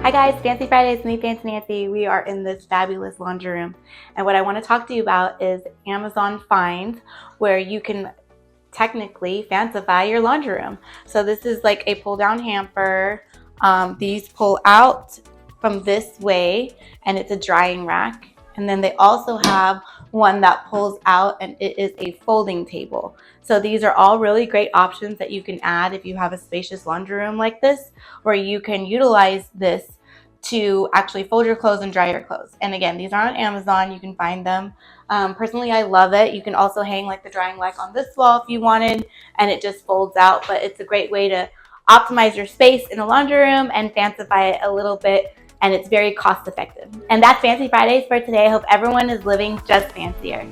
Hi guys, Fancy Fridays, me Fancy Nancy. We are in this fabulous laundry room, and what I want to talk to you about is Amazon finds, where you can technically fancify your laundry room. So this is like a pull down hamper. These pull out from this way, and it's a drying rack. And then they also have one that pulls out, and it is a folding table. So these are all really great options that you can add if you have a spacious laundry room like this, where you can utilize this to actually fold your clothes and dry your clothes. And again, these are on Amazon. You can find them. Personally, I love it. You can also hang like the drying rack on this wall if you wanted, and it just folds out. But it's a great way to optimize your space in a laundry room and fancify it a little bit, and it's very cost effective. And that's Fancy Fridays for today. I hope everyone is living just fancier.